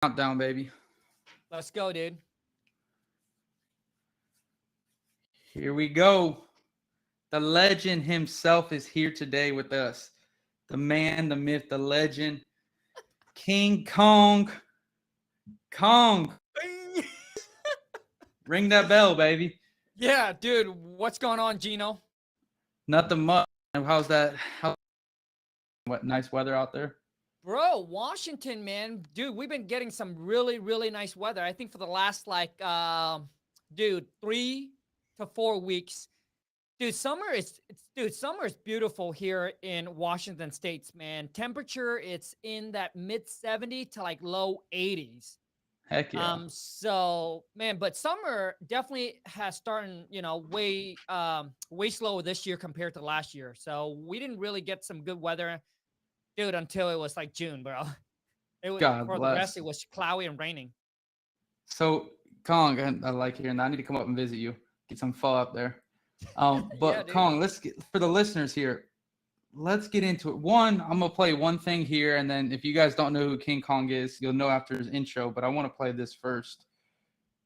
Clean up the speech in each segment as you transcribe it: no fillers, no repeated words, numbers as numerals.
Countdown, baby. Let's go, dude. Here we go. The legend himself is here today with us. The man, the myth, the legend, King Kong. Kong, ring that bell, baby. Yeah, dude. What's going on, Gino? Nothing much. How's that? What nice weather out there? Bro, Washington, man. Dude, we've been getting some really, really nice weather. I think for the last dude, 3 to 4 weeks. Summer is beautiful here in Washington States, man. Temperature, it's in that mid 70 to like low 80s. Heck yeah. So man, but summer definitely has started, way slower this year compared to last year. So we didn't really get some good weather, dude, until it was like June, bro. It was God for the rest, bless. it was cloudy and raining. So, Kong, I like hearing that. I need to come up and visit you. Get some pho up there. Yeah, But dude. Kong, let's get for the listeners here. Let's get into it. One, I'm gonna play one thing here, and then if you guys don't know who King Kong is, you'll know after his intro. But I want to play this first.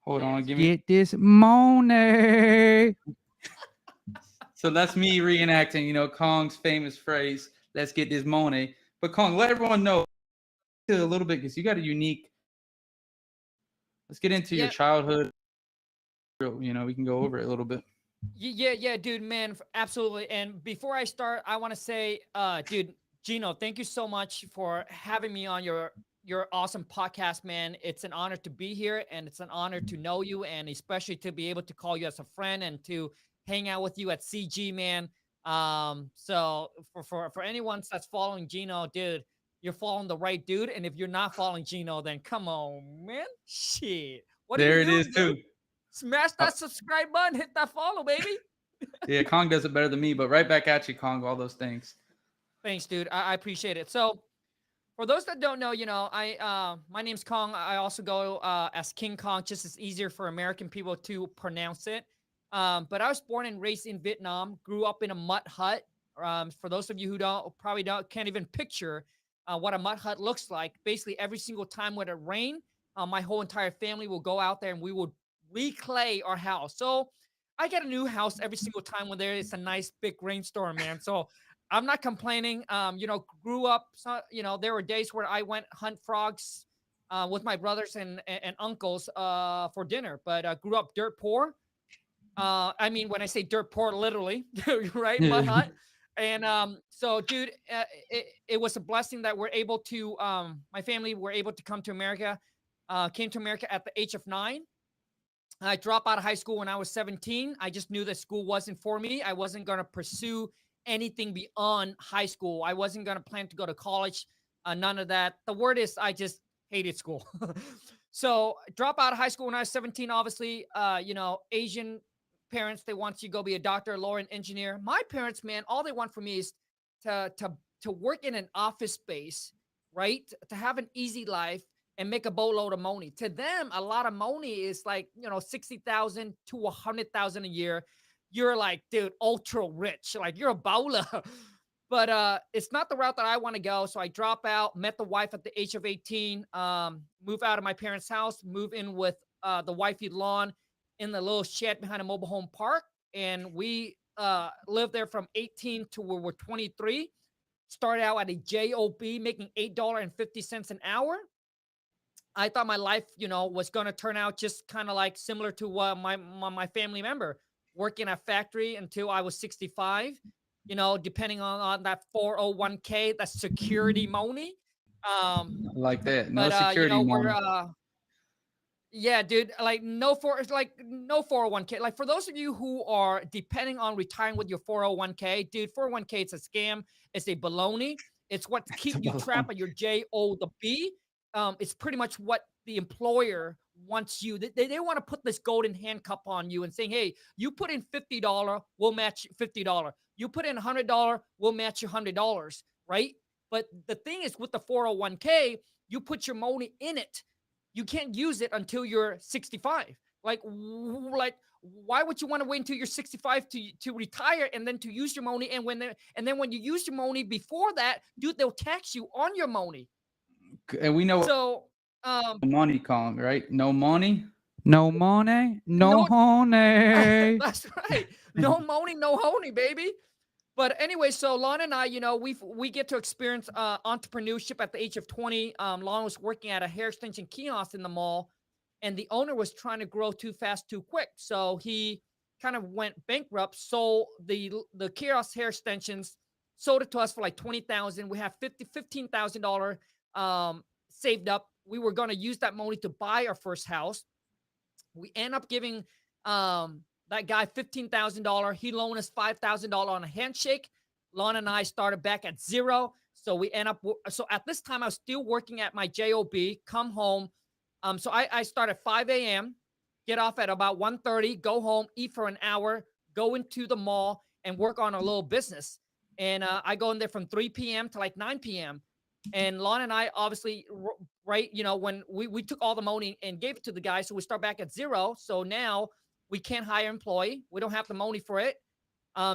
Hold on, Yes. give me. Get this money. So that's me reenacting, Kong's famous phrase, "Let's get this money." But Kong, let everyone know a little bit because you got a unique. Let's get into your Yeah. childhood. We can go over it a little bit. Yeah, dude, man, absolutely. And before I start, I want to say, dude, Gino, thank you so much for having me on your awesome podcast, man. It's an honor to be here, and it's an honor to know you, and especially to be able to call you as a friend and to hang out with you at CG, man. So for anyone that's following Gino, dude, you're following the right dude, and if you're not following Gino, then come on, man, shit, what are you There it is doing, dude? too. Smash Uh, that subscribe button, hit that follow, baby. yeah, Kong does it better than me, but right back at you, Kong. All those things. Thanks, dude. I appreciate it. So, for those that don't know, I my name's Kong. I also go as King Kong, just as easier for American people to pronounce it. But I was born and raised in Vietnam. Grew up in a mud hut. For those of you who don't can't even picture what a mud hut looks like. Basically, every single time when it rained, my whole entire family will go out there and we will reclay our house. So I get a new house every single time when there is a nice big rainstorm, man. So I'm not complaining. Grew up, so, there were days where I went hunt frogs with my brothers and uncles for dinner, but grew up dirt poor. I mean, when I say dirt poor, literally, right? Mud Yeah. hut. And so, dude, it was a blessing that my family were able to come to America, came to America at the age of 9. I dropped out of high school when I was 17. I just knew that school wasn't for me. I wasn't going to pursue anything beyond high school. I wasn't going to plan to go to college. None of that. The word is I just hated school. So drop out of high school when I was 17. Obviously, Asian parents, they want you to go be a doctor, lawyer, and engineer. My parents, man, all they want from me is to to to work in an office space, right? To have an easy life and make a boatload of money. To them, a lot of money is like, 60,000 to 100,000 a year. You're like, dude, ultra rich. Like you're a bowler. But it's not the route that I want to go. So I drop out, met the wife at the age of 18, move out of my parents' house, move in with the wifey lawn in the little shed behind a mobile home park. And we lived there from 18 to where we're 23. Started out at a job making $8.50 an hour. I thought my life, was going to turn out just kind of like similar to my family member working at factory until I was 65, depending on that 401k, that security money. Like that. No But security we're money. yeah, dude, like it's like no 401k. Like for those of you who are depending on retiring with your 401k, dude, 401k it's a scam. It's a baloney. It's what It's a keep you balloon. trapped at your job. It's pretty much what the employer wants you. They want to put this golden handcuff on you and saying, hey, you put in $50, we'll match $50. You put in $100, we'll match you $100, right? But the thing is with the 401k, you put your money in it, you can't use it until you're 65. Like why would you want to wait until you're 65 to retire and then to use your money? And then when you use your money before that, dude, they'll tax you on your money. And we know So Money, Kong, right? No money, no money, no no, honey. that's right. No money, no honey, baby. But anyway, so Lon and I, we get to experience entrepreneurship at the age of 20. Lon was working at a hair extension kiosk in the mall, and the owner was trying to grow too fast, too quick. So he kind of went bankrupt. Sold the kiosk hair extensions, sold it to us for like 20,000. We have $15,000 saved up. We were going to use that money to buy our first house. We end up giving that guy $15,000. He loaned us $5,000 on a handshake. Lon and I started back at zero. So we end up. So at this time, I was still working at my job. Come home. So I start at 5 a.m. Get off at about 1:30. Go home, eat for an hour, go into the mall and work on a little business. And I go in there from 3 p.m. to like 9 p.m. And Lon and I obviously, right, when we took all the money and gave it to the guy, so we start back at zero. So now we can't hire an employee. We don't have the money for it.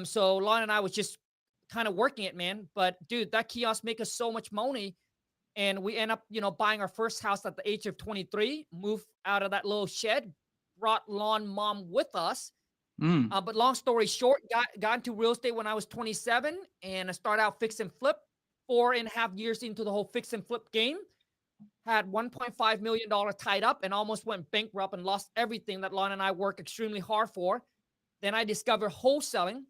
So Lon and I was just kind of working it, man. But dude, that kiosk make us so much money. And we end up, buying our first house at the age of 23, moved out of that little shed, brought Lon mom with us. But long story short, got into real estate when I was 27 and I started out fix and flip. 4.5 years into the whole fix and flip game, had $1.5 million tied up and almost went bankrupt and lost everything that Lon and I worked extremely hard for. Then I discovered wholesaling.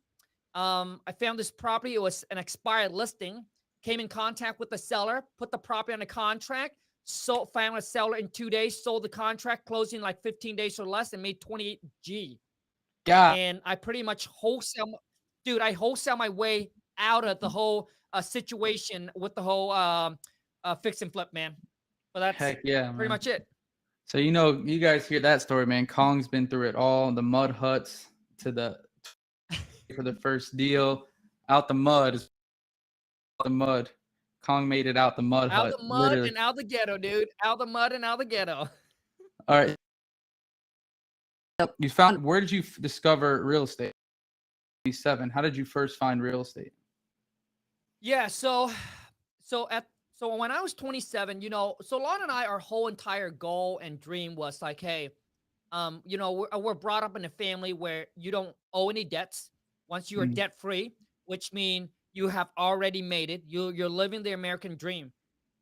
I found this property. It was an expired listing. Came in contact with the seller, put the property on a contract, found a seller in 2 days, sold the contract, closing like 15 days or less, and made 28 G. God. And I pretty much I wholesale my way out of the whole situation with the whole fix and flip, man. But that's Heck yeah, pretty much it. So you guys hear that story, man. Kong's been through it all. The mud huts to for the first deal, out the mud. Kong made it out the mud hut. Out the mud literally. And out the ghetto, dude. Out the mud and out the ghetto. All right. Where did you discover real estate? 7. How did you first find real estate? Yeah, so when I was 27, so Lon and I, our whole entire goal and dream was like, hey, we're brought up in a family where you don't owe any debts. Once you are debt free, which means you have already made it. You're living the American dream.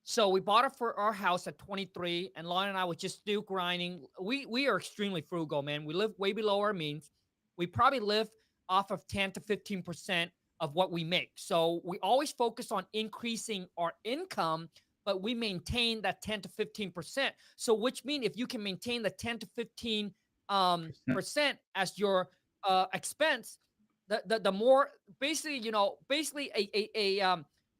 So we bought it for our house at 23, and Lon and I would just do grinding. We are extremely frugal, man. We live way below our means. We probably live off of 10 to 15% of what we make. So we always focus on increasing our income, but we maintain that 10 to 15%. So which means if you can maintain the 10 to 15 percent as your expense, the more basically,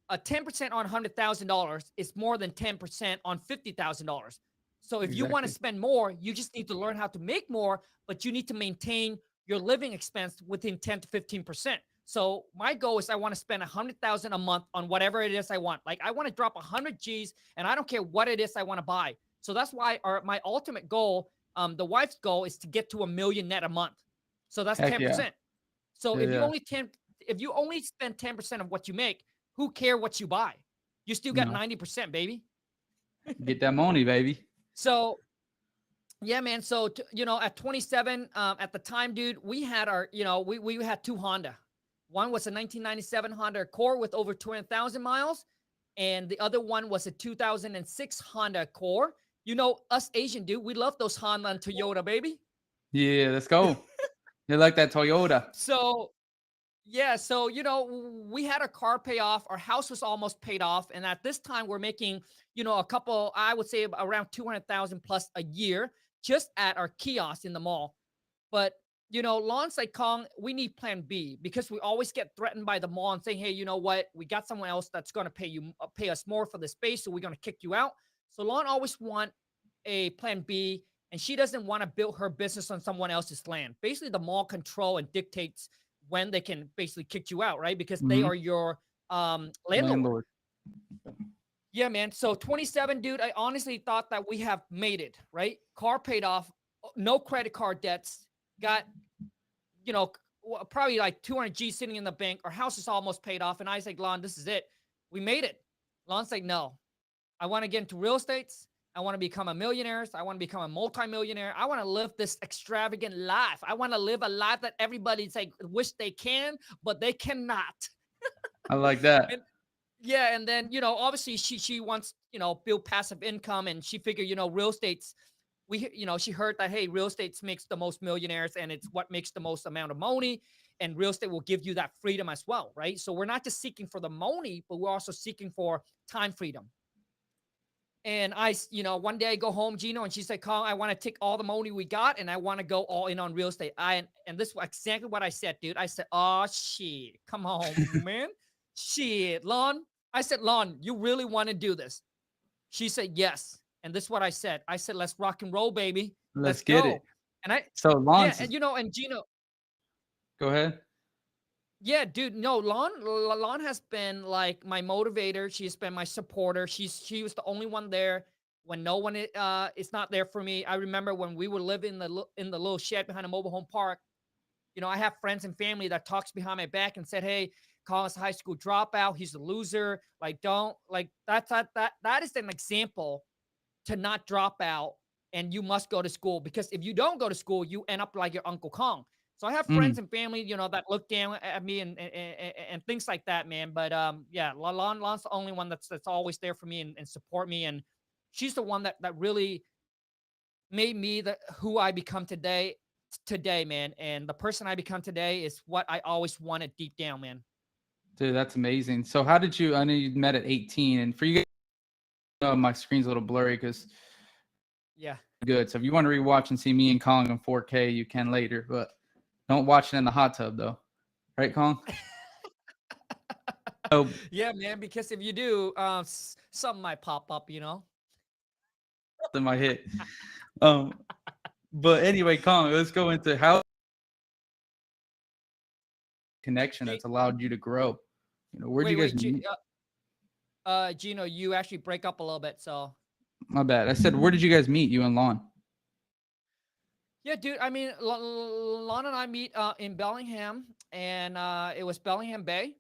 a 10% on $100,000 is more than 10% on $50,000. So if you want to spend more, you just need to learn how to make more, but you need to maintain your living expense within 10 to 15%. So my goal is I want to spend $100,000 a month on whatever it is I want. Like I want to drop 100 G's and I don't care what it is I want to buy. So that's why my ultimate goal, the wife's goal, is to get to $1 million net a month. So that's 10%. Yeah. So if you only spend 10% of what you make, who care what you buy? You still got 90%, baby. Get that money, baby. So yeah, man. So, at 27, at the time, dude, we had we had 2 Honda. One was a 1997 Honda Accord with over 200,000 miles. And the other one was a 2006 Honda Accord. Us Asian, dude, we love those Honda and Toyota, baby. Yeah, let's go. They like that Toyota. So, yeah. So, we had our car pay off. Our house was almost paid off. And at this time, we're making, a couple, I would say around 200,000 plus a year just at our kiosk in the mall. But, Lon's like, Kong, we need plan B, because we always get threatened by the mall and saying, hey, you know what? We got someone else that's going to pay us more for the space. So we're going to kick you out. So Lon always want a plan B, and she doesn't want to build her business on someone else's land. Basically, the mall control and dictates when they can basically kick you out, right? Because they are your landlord. Yeah, man. So 27, dude, I honestly thought that we have made it, right? Car paid off, no credit card debts, got, probably like 200 G sitting in the bank. Our house is almost paid off. And I was like, Lon, this is it. We made it. Lon's like, no, I want to get into real estate. I want to become a millionaire. I want to become a multimillionaire. I want to live this extravagant life. I want to live a life that everybody's like wish they can, but they cannot. I like that. And yeah, and then obviously she wants build passive income, and she figured real estate's she heard that hey, real estate makes the most millionaires, and it's what makes the most amount of money, and real estate will give you that freedom as well, right? So we're not just seeking for the money, but we're also seeking for time freedom. And one day I go home, Gino, and she's like, Carl, I want to take all the money we got and I want to go all in on real estate. And this is exactly what I said, dude. I said, oh, shit. Come on, man. Shit, Lon. I said, Lon, you really want to do this? She said, yes. And this is what I said. I said, let's rock and roll, baby. Let's get go. it. And so Lon, yeah, and Gino. Go ahead. Yeah, dude. No, Lon has been like my motivator. She's been my supporter. She was the only one there when no one is not there for me. I remember when we would live in the little shed behind a mobile home park. I have friends and family that talks behind my back and said, "Hey, Colin's a high school dropout. He's a loser. Like, don't like that is an example to not drop out, and you must go to school, because if you don't go to school, you end up like your Uncle Kong." So I have friends and family, that look down at me and things like that, man. But yeah, Lon's the only one that's always there for me and support me, and she's the one that really made me who I become today, man. And the person I become today is what I always wanted deep down, man. Dude, that's amazing. So how did you? I know you met at 18, and for you guys, my screen's a little blurry because yeah, good. So if you want to rewatch and see me and Kong in 4K, you can later, but don't watch it in the hot tub, though. Right, Kong? Oh, yeah, man, because if you do, something might pop up, Something might hit. But anyway, Kong, let's go into how connection that's allowed you to grow. Where'd you guys meet? Gino, you actually break up a little bit, so. My bad. I said, where did you guys meet, you and Lon? Yeah, dude. I mean, Lon and I meet in Bellingham, and it was Bellingham Bay.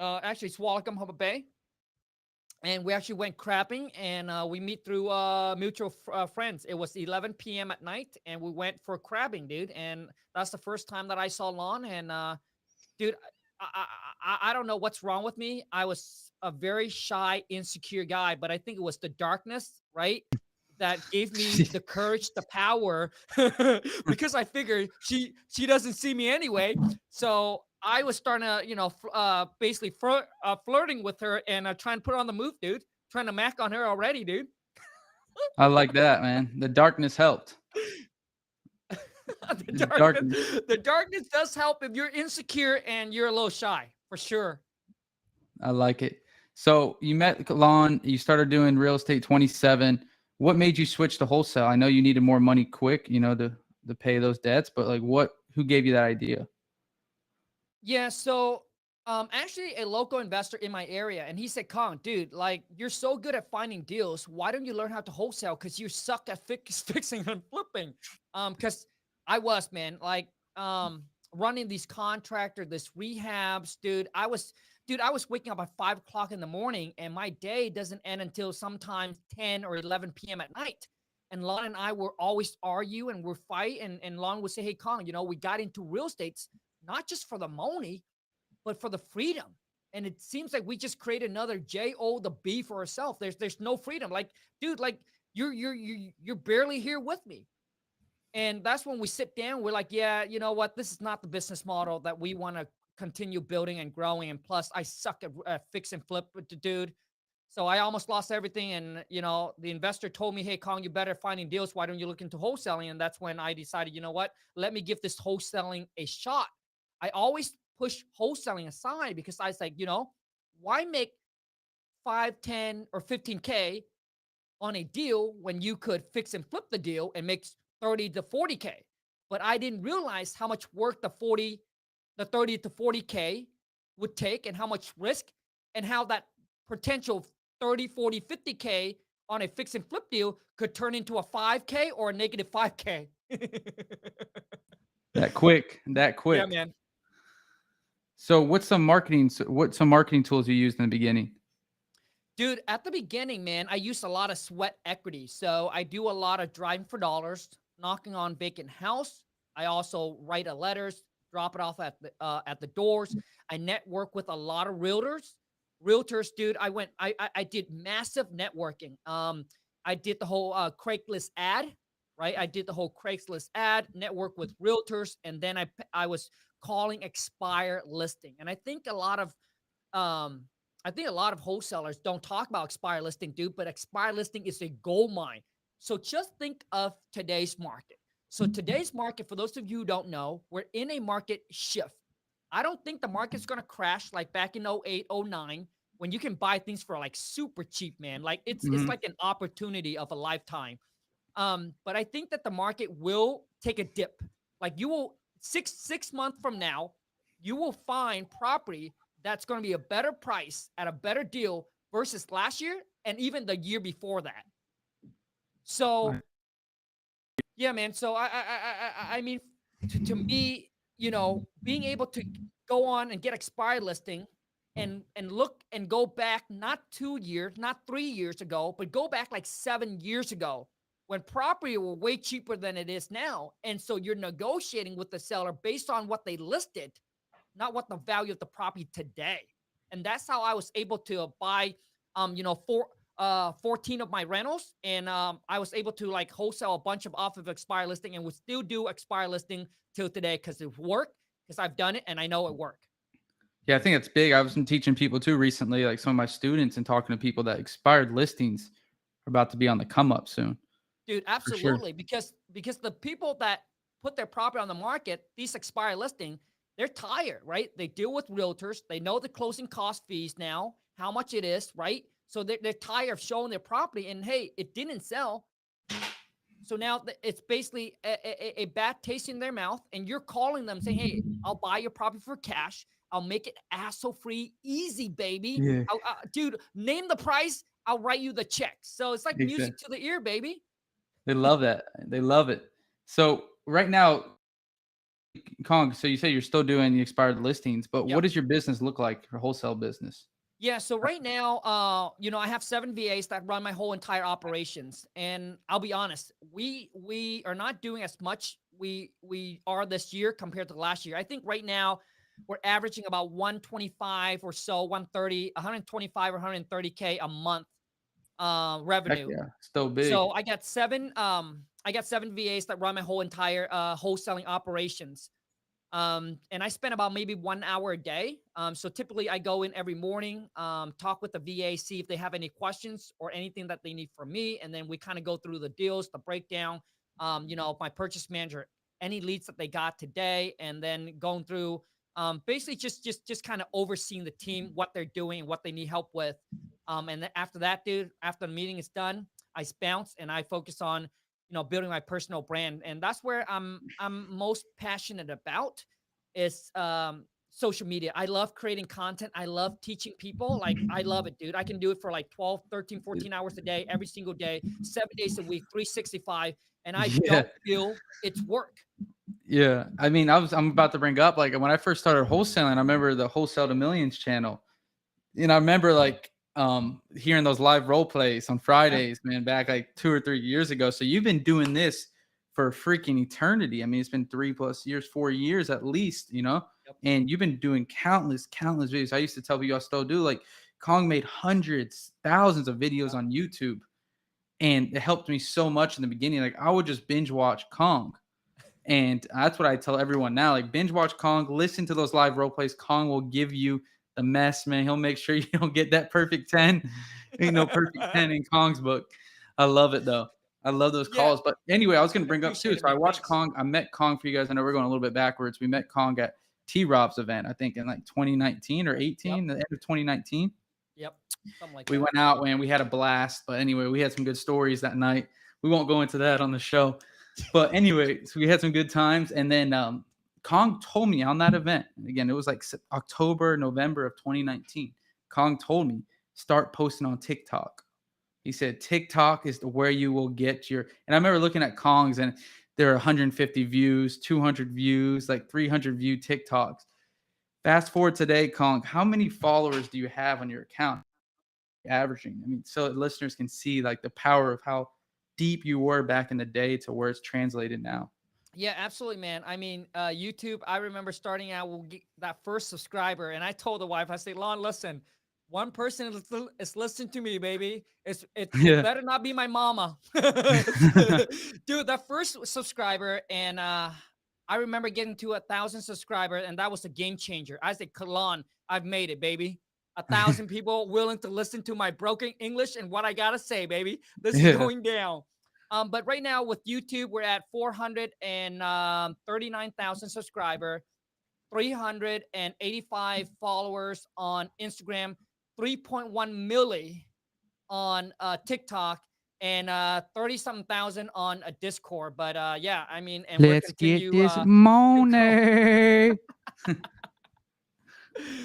Actually, Swallowcombe Harbor Bay. And we actually went crabbing, and we meet through mutual friends. It was 11 p.m. at night, and we went for crabbing, dude. And that's the first time that I saw Lon. And dude, I don't know what's wrong with me. I was a very shy, insecure guy, but I think it was the darkness, right, that gave me the courage, the power, because I figured she doesn't see me anyway. So I was starting to, basically flirting with her and trying to put her on the move, dude. Trying to mac on her already, dude. I like that, man. The darkness helped. The darkness does help if you're insecure and you're a little shy, for sure. I like it. So you met Lon, you started doing real estate 27. What made you switch to wholesale? I know you needed more money quick, to pay those debts, but like who gave you that idea? Yeah, so actually a local investor in my area, and he said, Kong, dude, like you're so good at finding deals. Why don't you learn how to wholesale? Because you suck at fixing and flipping. Because I was, man, like running these this rehabs, dude. I was waking up at 5 o'clock in the morning, and my day doesn't end until sometimes 10 or 11 p.m. at night. And Lon and I were always argue and we're fight. And Lon would say, hey, Kong, we got into real estate, not just for the money, but for the freedom. And it seems like we just create another J-O the B for ourselves. There's no freedom. Like, dude, like you're barely here with me. And that's when we sit down. We're like, yeah, you know what? This is not the business model that we want to continue building and growing. And plus, I suck at fix and flip, dude. So I almost lost everything. And, the investor told me, hey, Kong, you better finding deals. Why don't you look into wholesaling? And that's when I decided, you know what? Let me give this wholesaling a shot. I always push wholesaling aside because I was like, why make 5, 10, or 15K on a deal when you could fix and flip the deal and make 30 to 40K? But I didn't realize how much work the 30 to 40K would take, and how much risk, and how that potential 30, 40, 50K on a fix and flip deal could turn into a 5K or a negative 5K. That quick. Yeah, man. So what's some marketing tools you used in the beginning? Dude, at the beginning, man, I used a lot of sweat equity. So I do a lot of driving for dollars, knocking on vacant house. I also write a letters, drop it off at the doors. I network with a lot of realtors. Realtors, dude, I did massive networking. I did the whole Craigslist ad, right? I did the whole Craigslist ad, network with realtors, and then I was calling expire listing. And um I think a lot of wholesalers don't talk about expire listing, dude, but expire listing is a gold mine. So just think of today's market. So today's market, for those of you who don't know, we're in a market shift. I don't think the market's going to crash like back in 08, 09, when you can buy things for like super cheap, man. Like it's Hmm. like an opportunity of a lifetime. But I think that the market will take a dip. Like you will six months from now, you will find property that's going to be a better price at a better deal versus last year and even the year before that. So yeah, man. So I mean, to me, being able to go on and get expired listing and look and go back not 2 years, not 3 years ago, but go back like 7 years ago when property were way cheaper than it is now. And so you're negotiating with the seller based on what they listed, not what the value of the property today. And that's how I was able to buy, 14 of my rentals, and I was able to like wholesale a bunch of off of expire listing, and would still do expire listing till today because it worked, because I've done it and I know it worked. Yeah, I think it's big. I was teaching people too recently, like some of my students, and talking to people that expired listings are about to be on the come up soon. Dude, For sure. absolutely. Because the people that put their property on the market, these expire listing, they're tired, right? They deal with realtors. They know the closing cost fees now, how much it is, right? So they're tired of showing their property and hey, it didn't sell. So now it's basically a bad taste in their mouth, and you're calling them saying, "Hey, I'll buy your property for cash. I'll make it hassle free, easy, baby. Yeah, Dude, name the price. I'll write you the check." So it's like music exactly. to the ear, baby. They love that. They love it. So right now, Kong, so you say you're still doing the expired listings, but what Yep. does your business look like, your wholesale business? Yeah, so right now, I have 7 VAs that run my whole entire operations, and I'll be honest, we are not doing as much we are this year compared to last year. I think right now we're averaging about 125 or so, 130, 125 or 130K a month Heck revenue. yeah, still So big. I got seven VAs that run my whole entire wholesaling operations. And I spend about maybe 1 hour a day. So typically I go in every morning, talk with the VA, see if they have any questions or anything that they need from me. And then we kind of go through the deals, the breakdown, my purchase manager, any leads that they got today, and then going through basically just kind of overseeing the team, what they're doing and what they need help with. And then after that, dude, after the meeting is done, I bounce and I focus on building my personal brand, and that's where I'm most passionate about is social media. I love creating content. I love teaching people. Like I love it, dude. I can do it for like 12, 13, 14 hours a day, every single day, 7 days a week, 365, and I Yeah, don't feel it's work. yeah. I mean, I'm about to bring up like when I first started wholesaling, I remember the Wholesale to Millions channel. And I remember like hearing those live role plays on Yeah. Fridays, man, back like 2 or 3 years ago. So you've been doing this for freaking eternity. I mean, it's been 3+ years, 4 years at least, Yep. and you've been doing countless videos. I used to tell people I still do, like Kong made hundreds, thousands of videos on YouTube, and it helped me so much in the beginning. Like I would just binge watch Kong. And that's what I tell everyone now. Like binge watch Kong, listen to those live role plays. Kong will give you the mess, man. He'll make sure you don't get that perfect 10. Ain't no perfect 10 in Kong's book. I love it though. I love those Yeah. calls. But anyway, I was gonna I bring up too. appreciate it, So I man. watched Thanks. Kong. I met Kong for you guys. I know we're going a little bit backwards. We met Kong at T Rob's event, I think in like 2019 or Yep. 18, the end of 2019. Yep. Something like We that. went out and we had a blast. But anyway, we had some good stories that night. We won't go into that on the show. But anyway, so we had some good times. And then Kong told me on that event, again, it was like October, November of 2019. Kong told me, start posting on TikTok. He said, TikTok is where you will get your. And I remember looking at Kong's and there are 150 views, 200 views, like 300 view TikToks. Fast forward today, Kong, how many followers do you have on your account? averaging? I mean, so listeners can see like the power of how deep you were back in the day to where it's translated now. Yeah, absolutely, man. I mean, YouTube, I remember starting out with that first subscriber, and I told the wife, I said, Lon, listen, one person is listening to me, baby. It Yeah. better not be my mama. Dude, that first subscriber, and I remember getting to 1,000 subscribers, and that was a game changer. I said, Lon, I've made it, baby. 1,000 people willing to listen to my broken English and what I gotta say, baby. This is Yeah. going down. But right now with YouTube, we're at 439,000 subscribers, 385 followers on Instagram, 3.1 million on TikTok, and 30-something thousand on a Discord. But yeah, I mean, and we're Let's get continue this to grow. money.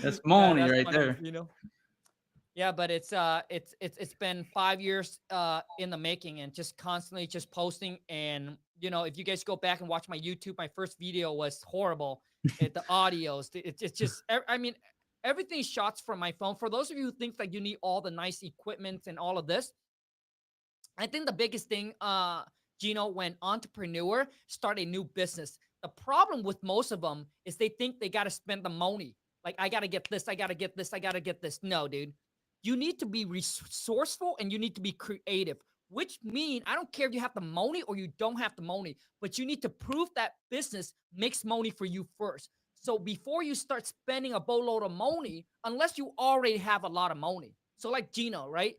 That's Yeah, money that's right funny, there. you know. Yeah, but it's been 5 years in the making, and just constantly just posting. And if you guys go back and watch my YouTube, my first video was horrible. The audios, it's just I mean, everything shots from my phone. For those of you who think that you need all the nice equipment and all of this, I think the biggest thing, Gino, when entrepreneur start a new business, the problem with most of them is they think they got to spend the money. Like, I got to get this, I got to get this, I got to get this. No, dude. You need to be resourceful and you need to be creative, which mean I don't care if you have the money or you don't have the money, but you need to prove that business makes money for you first. So before you start spending a boatload of money, unless you already have a lot of money. So like Gino, right?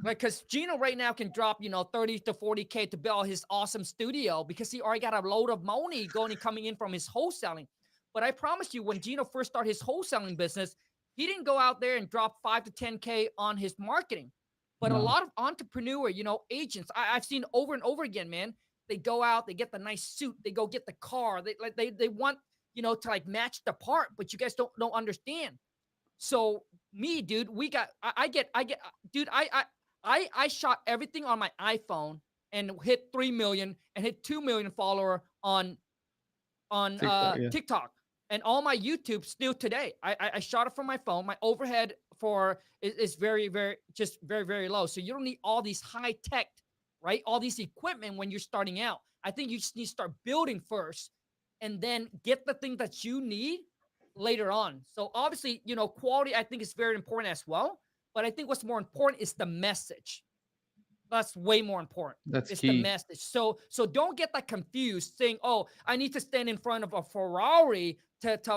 Like, because Gino right now can drop, 30 to 40K to build his awesome studio because he already got a load of money going and coming in from his wholesaling. But I promise you, when Gino first started his wholesaling business, he didn't go out there and drop 5 to 10K on his marketing. But a No. lot of entrepreneur, agents, I've seen over and over again, man. They go out, they get the nice suit, they go get the car, they want, to like match the part, but you guys don't understand. So me, dude, I get, dude, I shot everything on my iPhone and hit 3 million and hit 2 million follower on TikTok, yeah. TikTok, and all my YouTube still today. I shot it from my phone. My overhead is very, very, just very, very low. So you don't need all these high tech, right? All these equipment when you're starting out. I think you just need to start building first and then get the thing that you need later on. So obviously, quality I think is very important as well. But I think what's more important is the message. That's way more important. That's It's the key. message. So don't get that confused saying, oh, I need to stand in front of a Ferrari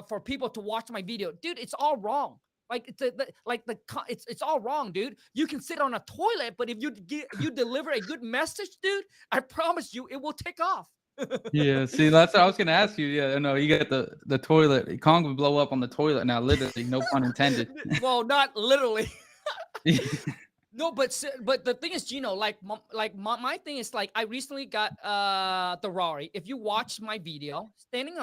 for people to watch my video. Dude, it's all wrong. Like it's all wrong, dude. You can sit on a toilet, but if you deliver a good message, dude, I promise you it will take off. Yeah, see, that's what I was gonna ask you. Yeah, no, you got the toilet. Kong would blow up on the toilet now, literally, no pun intended. Well, not literally. No, but the thing is, Gino, like my thing is, like, I recently got the Ferrari. If you watch my video, standing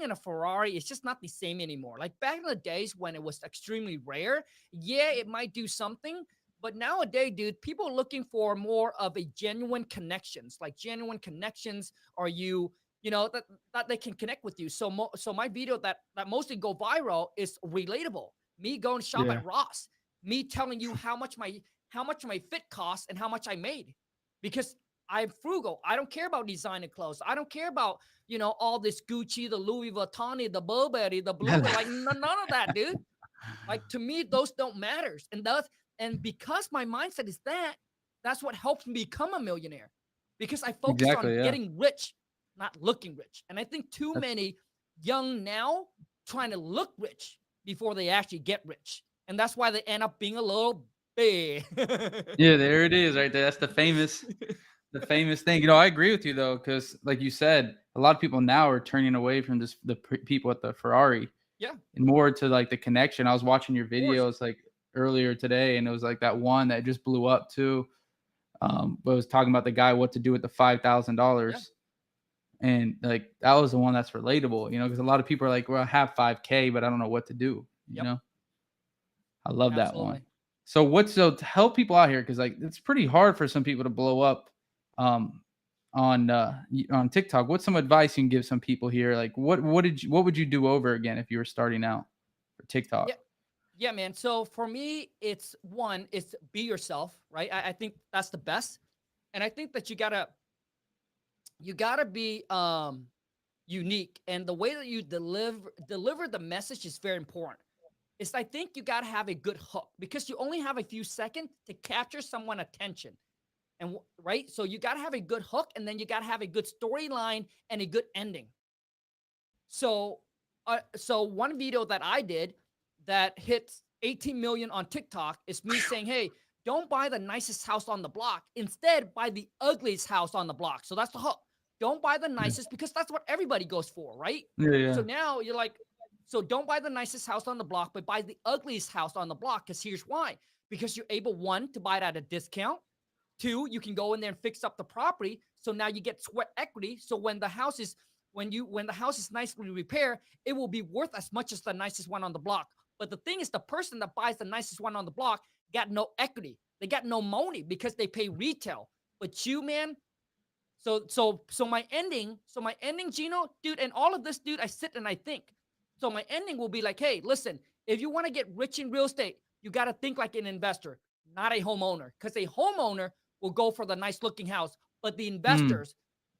in a Ferrari is just not the same anymore. Like back in the days when it was extremely rare, yeah, it might do something. But nowadays, dude, people are looking for more of a genuine connections, like genuine connections, or that they can connect with you. So my video that mostly go viral is relatable. Me going to shop Yeah, at Ross, me telling you how much my fit costs and how much I made, because I'm frugal. I don't care about designer clothes. I don't care about all this Gucci, the Louis Vuitton, the Burberry, the Blue. Like none of that, dude. Like to me, those don't matter. And because my mindset is that's what helps me become a millionaire. Because I focus on exactly. Yeah, getting rich, not looking rich. And I think too that's many young now trying to look rich before they actually get rich. And that's why they end up being a little big. yeah. There it is, right there. That's the famous thing. I agree with you though, because like you said, a lot of people now are turning away from people at the Ferrari Yeah, and more to like the connection. I was watching your of course. videos like earlier today, and it was like that one that just blew up too. But it was talking about the guy what to do with the $5,000, Yeah, and like that was the one that's relatable, because a lot of people are like, well, I have 5K, but I don't know what to do. yep, I love that one. absolutely. So to help people out here, because like it's pretty hard for some people to blow up um, on TikTok. What's some advice you can give some people here? Like what would you do over again if you were starting out for TikTok? Yeah. Yeah, man. So for me, it's one, it's be yourself, right? I think that's the best. And I think that you gotta be unique. And the way that you deliver the message is very important. It's I think you gotta have a good hook because you only have a few seconds to capture someone's attention. And right, so you gotta have a good hook, and then you gotta have a good storyline and a good ending. So, so one video that I did that hits 18 million on TikTok is me saying, "Hey, don't buy the nicest house on the block. Instead, buy the ugliest house on the block." So that's the hook. Don't buy the Yeah. nicest because that's what everybody goes for, right? Yeah. So Yeah. now you're like, so don't buy the nicest house on the block, but buy the ugliest house on the block. Because here's why: because you're able, one, to buy it at a discount. Two, you can go in there and fix up the property. So now you get sweat equity. So when the house is nicely repaired, it will be worth as much as the nicest one on the block. But the thing is, the person that buys the nicest one on the block got no equity. They got no money because they pay retail. But you, man, so my ending, Gino, dude, and all of this, dude, I sit and I think. So my ending will be like, hey, listen, if you want to get rich in real estate, you got to think like an investor, not a homeowner. Because a homeowner will go for the nice looking house. But the Mm, investors,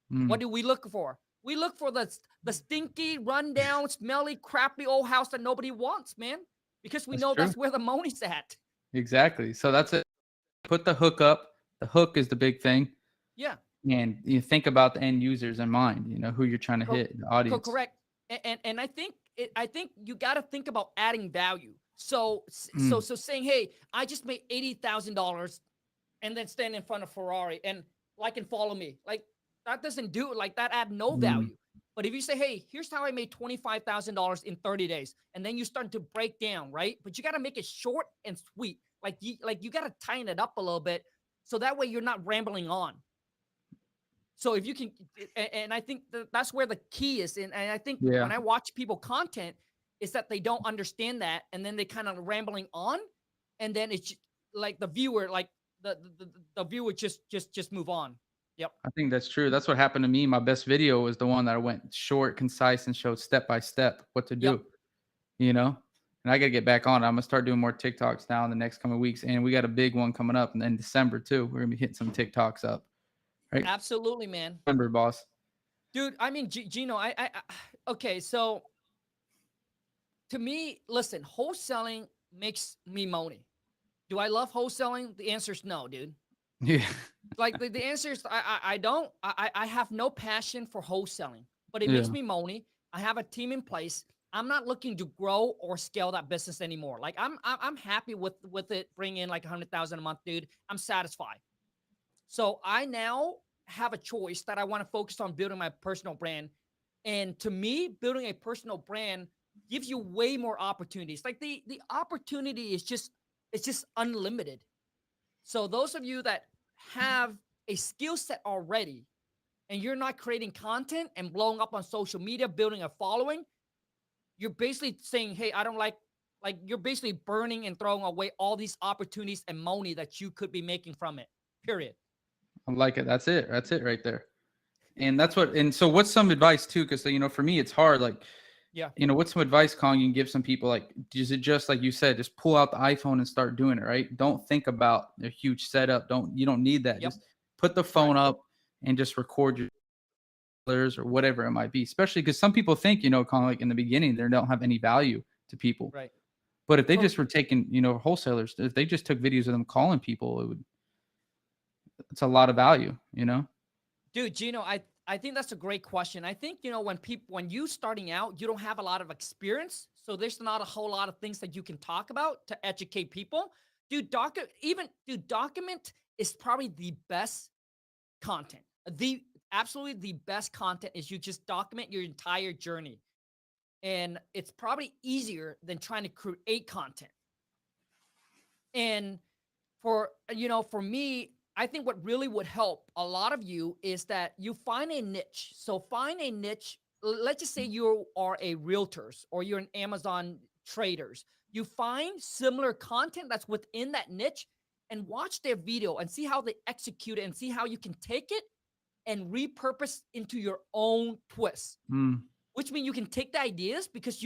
what mm. do we look for? We look for the stinky, rundown, smelly, crappy old house that nobody wants, man. Because we That's know true. that's where the money's at. Exactly. So that's it. Put the hook up. The hook is the big thing. Yeah. And you think about the end users in mind, who you're trying to Co- hit, the audience. correct. And I think you got to think about adding value. So so Mm, so saying, hey, I just made $80,000 and then stand in front of Ferrari and like and follow me. Like that doesn't do it. Like that add no mm, value. But if you say, hey, here's how I made $25,000 in 30 days, and then you start to break down, right? But you got to make it short and sweet. Like you got to tighten it up a little bit so that way you're not rambling on. So if you can, and I think that's where the key is. And I think yeah. when I watch people content, is that they don't understand that, and then they kind of rambling on, and then it's like the viewer, like the viewer just move on. Yep. I think that's true. That's what happened to me. My best video was the one that I went short, concise, and showed step by step what to Yep. do, you know? And I got to get back on it. I'm going to start doing more TikToks now in the next coming weeks. And we got a big one coming up in December, too. We're going to be hitting some TikToks up, right? Absolutely, man. December, boss. Dude, I mean, Gino, okay. So to me, listen, wholesaling makes me money. Do I love wholesaling? The answer is no, dude. Yeah. Like the answer is I don't I have no passion for wholesaling, but it makes Yeah. me money. I have a team in place. I'm not looking to grow or scale that business anymore. Like I'm happy with it bringing in like 100,000 a month, dude. I'm satisfied. So I now have a choice that I want to focus on building my personal brand. And to me, building a personal brand gives you way more opportunities. Like the opportunity is just it's just unlimited. So those of you that have a skill set already and you're not creating content and blowing up on social media, building a following, you're basically saying, "Hey, I don't like you're basically burning and throwing away all these opportunities and money that you could be making from it." Period. I like it. That's it. That's it right there. And that's what, and so what's some advice too? Cause for me, it's hard. Like, Yeah. what's some advice, Kong, you can give some people? Like, is it just like you said, just pull out the iPhone and start doing it, right? Don't think about a huge setup. You don't need that. Yep. Just put the Right. phone up and just record your or whatever it might be. Especially because some people think, kind of like in the beginning, they don't have any value to people. Right. But if they For just were taking, wholesalers, if they just took videos of them calling people, it's a lot of value. dude, Gino, I think that's a great question. I think when you starting out, you don't have a lot of experience, so there's not a whole lot of things that you can talk about to educate people. Document is probably the best content. The Absolutely the best content is you just document your entire journey, and it's probably easier than trying to create content. And for me, I think what really would help a lot of you is that you find a niche. So find a niche. Let's just say you are a realtors or you're an Amazon traders. You find similar content that's within that niche and watch their video and see how they execute it and see how you can take it and repurpose into your own twist, Mm, which means you can take the ideas because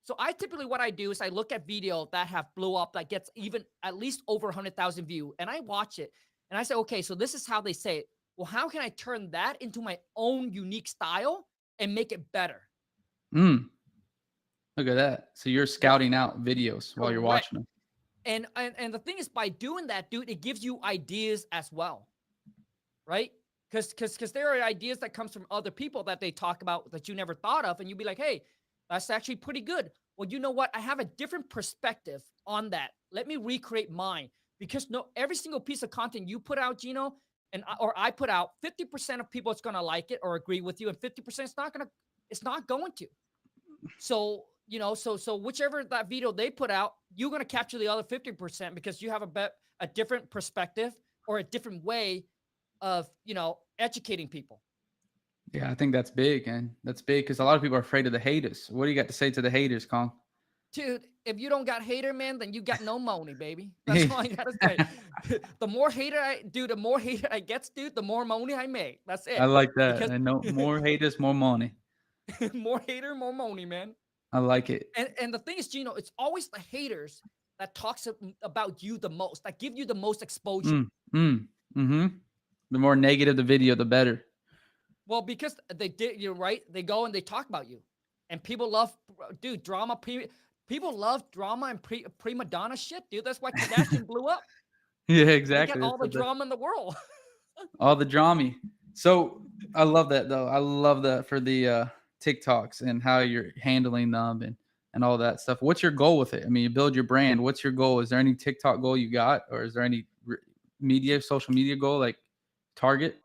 So I typically, what I do is I look at video that have blew up, that gets even at least over 100,000 views, and I watch it and I say, okay, so this is how they say it. Well, how can I turn that into my own unique style and make it better? Mm, look at that. So you're Right. scouting out videos while you're Correct. watching them. And the thing is, by doing that, dude, it gives you ideas as well, right? Because there are ideas that comes from other people that they talk about that you never thought of, and you'd be like, hey, that's actually pretty good. Well, you know what? I have a different perspective on that. Let me recreate mine. Because no, every single piece of content you put out, Gino, or I put out, 50% of people is gonna like it or agree with you, and 50% it's not going to. So, so whichever that video they put out, you're gonna capture the other 50% because you have a different perspective or a different way of, educating people. Yeah, I think that's big, and that's big because a lot of people are afraid of the haters. What do you got to say to the haters, Kong? Dude, if you don't got hater, man, then you got no money, baby. That's Yeah. all I gotta say. The more hater I gets, dude, the more money I make. That's I it. like that. Because And no more haters, more money. more hater, more money, man. I like it. And the thing is, Gino, it's always the haters that talks about you the most, that give you the most exposure. Mm-hmm. The more negative the video, the better. Well, because they did, you're right. They go and they talk about you, and people love, dude, drama. People love drama and prima donna shit, dude. That's why Kardashian blew up. Yeah, They got exactly. all That's the the best. drama in the world. All the drama. So I love that though. I love that for the TikToks and how you're handling them and all that stuff. What's your goal with it? I mean, you build your brand. What's your goal? Is there any TikTok goal you got, or is there any social media goal like target?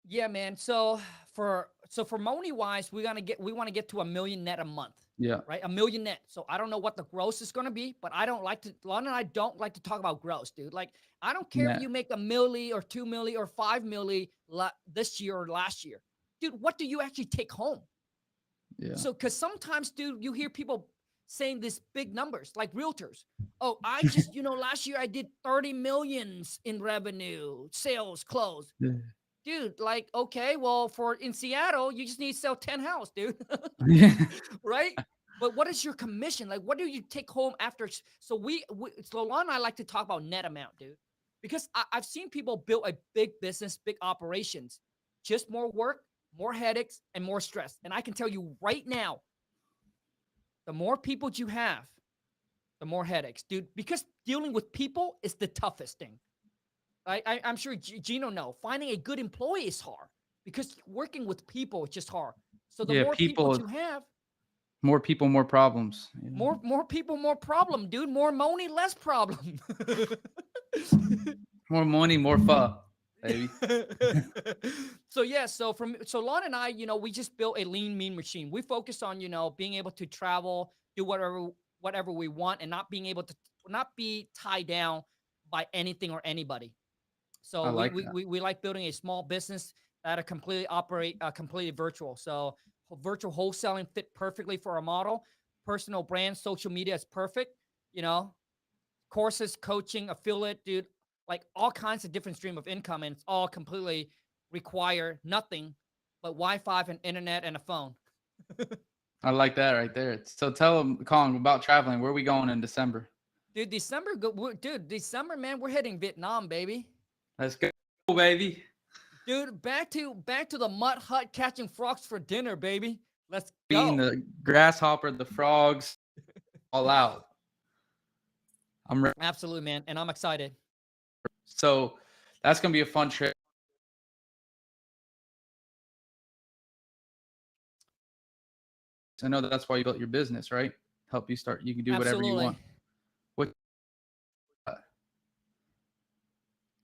Yeah, man. So for Moni wise, we want to get to 1 million net a month, Yeah, right? 1 million net. So I don't know what the gross is gonna be, but I don't like to. Lon and I don't like to talk about gross, dude. Like I don't care if net. you make 1 milli or 2 milli or 5 milli this year or last year, dude. What do you actually take home? Yeah, So, because sometimes, dude, you hear people saying these big numbers like realtors. Oh, I just, last year I did 30 millions in revenue, sales closed. yeah. Dude, like, okay, well, for in Seattle, you just need to sell 10 house, dude. Yeah. Right? But what is your commission? Like, what do you take home after? So so Lon and I like to talk about net amount, dude, because I've seen people build a big business, big operations, just more work, more headaches, and more stress. And I can tell you right now, the more people you have, the more headaches, dude, because dealing with people is the toughest thing. I'm sure Gino know finding a good employee is hard because working with people is just hard. So the Yeah, more people people, you have, more people, more problems. Yeah. more people, more problem, dude. More money, less problem. More money, more pho, baby. So yeah, so Lon and I, we just built a lean mean machine. We focus on, being able to travel, do whatever we want, and not be tied down by anything or anybody. I So like that. we like building a small business that are completely virtual. So virtual wholesaling fit perfectly for our model. Personal brand, social media is perfect. You know, courses, coaching, affiliate, dude, like all kinds of different stream of income, and it's all completely require nothing but Wi-Fi and internet and a phone. I like that right there. So tell them, Kong, about traveling. Where are we going in December? Dude, December, man, we're hitting Vietnam, baby. Let's go, baby. Dude, back to the mud hut catching frogs for dinner, baby. Let's Being go. the grasshopper, the frogs, all out. I'm ready. Absolutely, man, and I'm excited. So that's gonna be a fun trip. I know that's why you built your business, right? Help you start. You can do whatever you Absolutely. want. What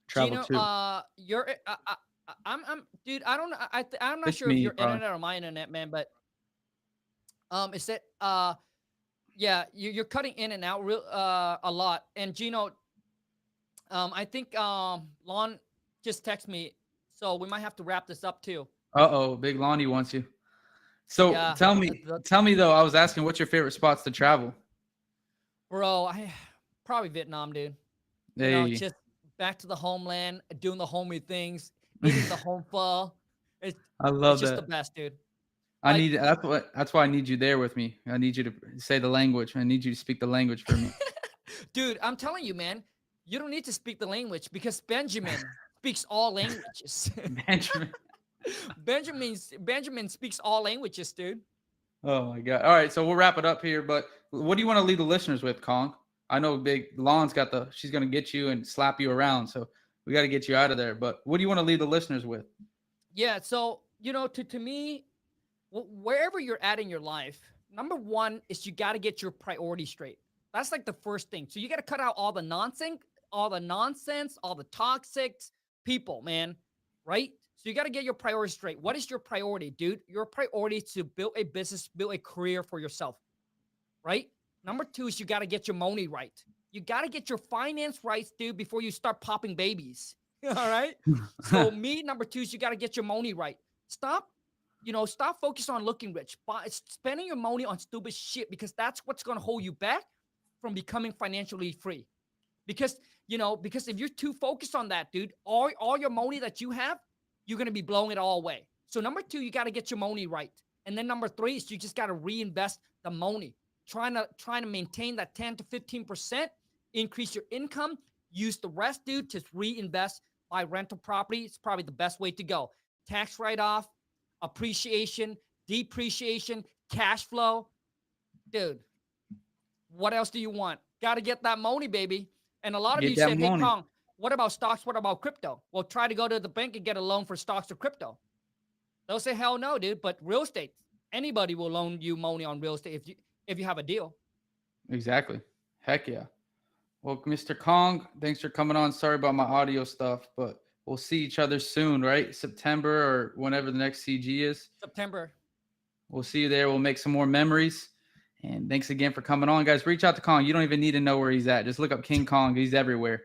travel Gino, to? dude. I don't. I'm not It's sure if me, your bro. internet or my internet, man. But is it yeah, you're cutting in and out a lot. And Gino, I think Lon just texted me, so we might have to wrap this up too. Uh-oh, Big Lonnie wants you. So Yeah, tell me though. I was asking, what's your favorite spots to travel? bro. I probably Vietnam, dude. Hey, Just back to the homeland, doing the homey things, eating the home pho. It's I it's love just the that. best, dude. I need that's why I need you there with me. I need you to say the language. I need you to speak the language for me. Dude, I'm telling you, man, you don't need to speak the language because Benjamin speaks all languages. Benjamin. Benjamin speaks all languages, dude. Oh my God. All right, so we'll wrap it up here. But what do you want to leave the listeners with, Kong? I know Big Lon's she's gonna get you and slap you around, so we got to get you out of there. But what do you want to leave the listeners with? Yeah, so to me, wherever you're at in your life, number one is you got to get your priorities straight. That's like the first thing. So you got to cut out all the nonsense, all the toxic people, man. Right? So you got to get your priorities straight. What is your priority, dude? Your priority is to build a business, build a career for yourself. Right? Number two is you got to get your money right. You got to get your finance right, dude, before you start popping babies. All right? So number two is you got to get your money right. Stop focusing on looking rich. Spending your money on stupid shit because that's what's going to hold you back from becoming financially free. Because if you're too focused on that, dude, all your money that you have, you're going to be blowing it all away. So number two, you got to get your money right. And then number three is you just got to reinvest the money. Trying to maintain that 10 to 15%, increase your income, use the rest, dude, to reinvest, buy rental property. It's probably the best way to go. Tax write-off, appreciation, depreciation, cash flow. Dude, what else do you want? Got to get that money, baby. And a lot of you said, hey, Kong, what about stocks? What about crypto? Well, try to go to the bank and get a loan for stocks or crypto. They'll say, hell no, dude. But real estate, anybody will loan you money on real estate if you have a deal. Exactly. Heck yeah. Well, Mr. Kong, thanks for coming on. Sorry about my audio stuff, but we'll see each other soon, right? September or whenever the next CG is. September. We'll see you there. We'll make some more memories. And thanks again for coming on, guys. Reach out to Kong. You don't even need to know where he's at. Just look up King Kong. He's everywhere.